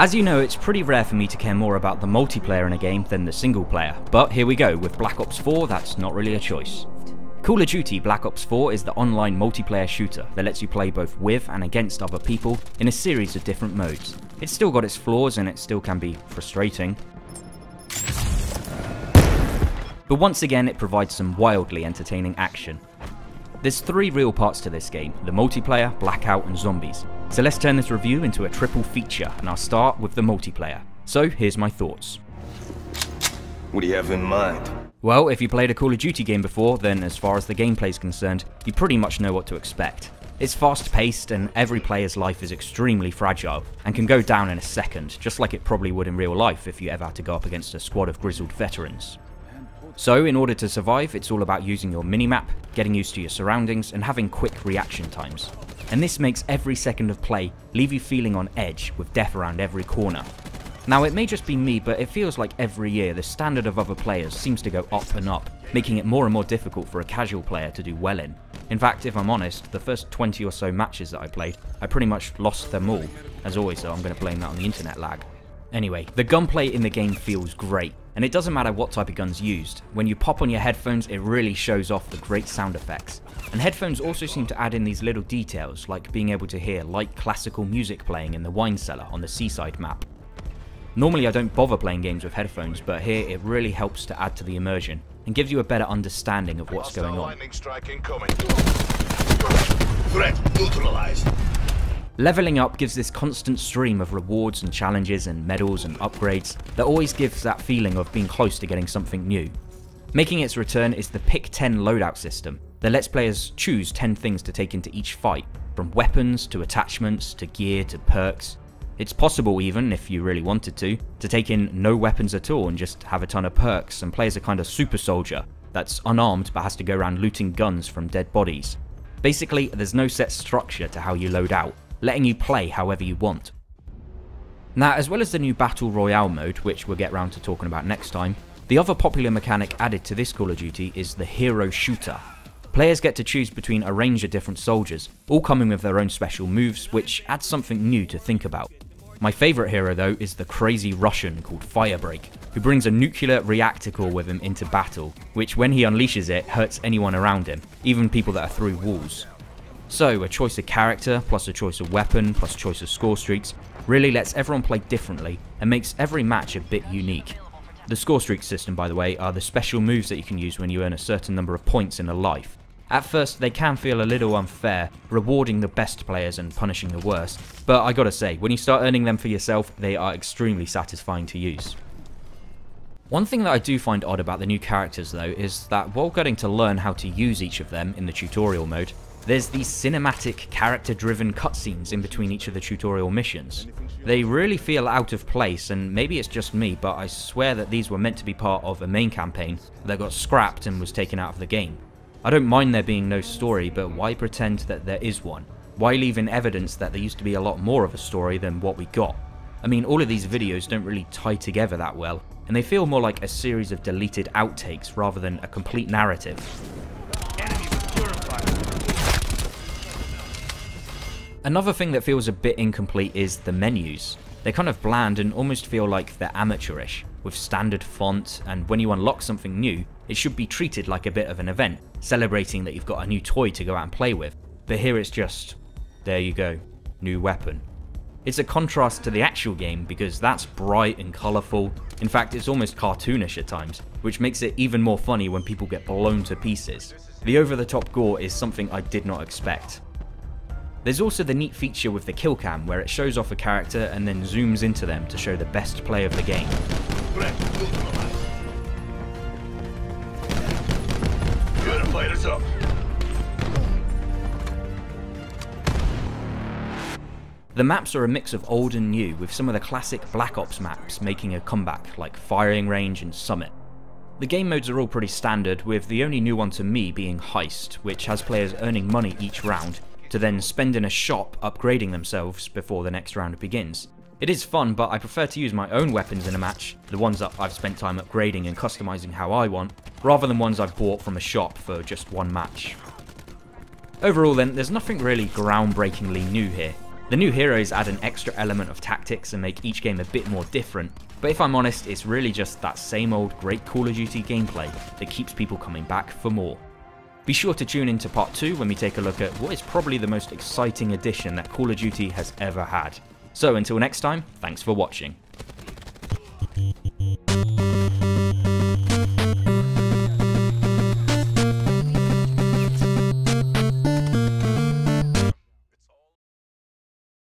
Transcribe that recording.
As you know, it's pretty rare for me to care more about the multiplayer in a game than the single player, but here we go, with Black Ops 4 that's not really a choice. Call of Duty Black Ops 4 is the online multiplayer shooter that lets you play both with and against other people in a series of different modes. It's still got its flaws and it still can be frustrating, but once again it provides some wildly entertaining action. There's 3 real parts to this game, the multiplayer, blackout and zombies. So let's turn this review into a triple feature, and I'll start with the multiplayer. So here's my thoughts. What do you have in mind? Well, if you played a Call of Duty game before, then as far as the gameplay is concerned, you pretty much know what to expect. It's fast paced and every player's life is extremely fragile and can go down in a second, just like it probably would in real life if you ever had to go up against a squad of grizzled veterans. So in order to survive, it's all about using your minimap, getting used to your surroundings and having quick reaction times. And this makes every second of play leave you feeling on edge with death around every corner. Now it may just be me, but it feels like every year the standard of other players seems to go up and up, making it more and more difficult for a casual player to do well in. In fact, if I'm honest, the first 20 or so matches that I played, I pretty much lost them all. As always though, I'm going to blame that on the internet lag. Anyway, the gunplay in the game feels great, and it doesn't matter what type of gun's used. When you pop on your headphones, it really shows off the great sound effects. And headphones also seem to add in these little details, like being able to hear light classical music playing in the wine cellar on the seaside map. Normally I don't bother playing games with headphones, but here it really helps to add to the immersion, and gives you a better understanding of what's going on. Threat neutralized. Leveling up gives this constant stream of rewards and challenges and medals and upgrades that always gives that feeling of being close to getting something new. Making its return is the Pick 10 loadout system that lets players choose 10 things to take into each fight, from weapons to attachments to gear to perks. It's possible even, if you really wanted to take in no weapons at all and just have a ton of perks and play as a kind of super soldier that's unarmed but has to go around looting guns from dead bodies. Basically, there's no set structure to how you load out, letting you play however you want. Now, as well as the new Battle Royale mode, which we'll get round to talking about next time, the other popular mechanic added to this Call of Duty is the Hero Shooter. Players get to choose between a range of different soldiers, all coming with their own special moves, which adds something new to think about. My favourite hero though is the crazy Russian called Firebreak, who brings a nuclear reactor core with him into battle, which when he unleashes it hurts anyone around him, even people that are through walls. So a choice of character, plus a choice of weapon, plus choice of score streaks, really lets everyone play differently and makes every match a bit unique. The score streak system, by the way, are the special moves that you can use when you earn a certain number of points in a life. At first they can feel a little unfair, rewarding the best players and punishing the worst, but I gotta say, when you start earning them for yourself, they are extremely satisfying to use. One thing that I do find odd about the new characters though is that while getting to learn how to use each of them in the tutorial mode, there's these cinematic, character-driven cutscenes in between each of the tutorial missions. They really feel out of place, and maybe it's just me, but I swear that these were meant to be part of a main campaign that got scrapped and was taken out of the game. I don't mind there being no story, but why pretend that there is one? Why leave in evidence that there used to be a lot more of a story than what we got? I mean, all of these videos don't really tie together that well, and they feel more like a series of deleted outtakes rather than a complete narrative. Another thing that feels a bit incomplete is the menus. They're kind of bland and almost feel like they're amateurish, with standard font, and when you unlock something new, it should be treated like a bit of an event, celebrating that you've got a new toy to go out and play with. But here it's just, there you go, new weapon. It's a contrast to the actual game because that's bright and colourful. In fact, it's almost cartoonish at times, which makes it even more funny when people get blown to pieces. The over-the-top gore is something I did not expect. There's also the neat feature with the kill cam where it shows off a character and then zooms into them to show the best play of the game. The maps are a mix of old and new, with some of the classic Black Ops maps making a comeback, like Firing Range and Summit. The game modes are all pretty standard, with the only new one to me being Heist, which has players earning money each round, to then spend in a shop upgrading themselves before the next round begins. It is fun, but I prefer to use my own weapons in a match, the ones that I've spent time upgrading and customizing how I want, rather than ones I've bought from a shop for just one match. Overall then, there's nothing really groundbreakingly new here. The new heroes add an extra element of tactics and make each game a bit more different, but if I'm honest, it's really just that same old great Call of Duty gameplay that keeps people coming back for more. Be sure to tune into part 2 when we take a look at what is probably the most exciting addition that Call of Duty has ever had. So until next time, thanks for watching.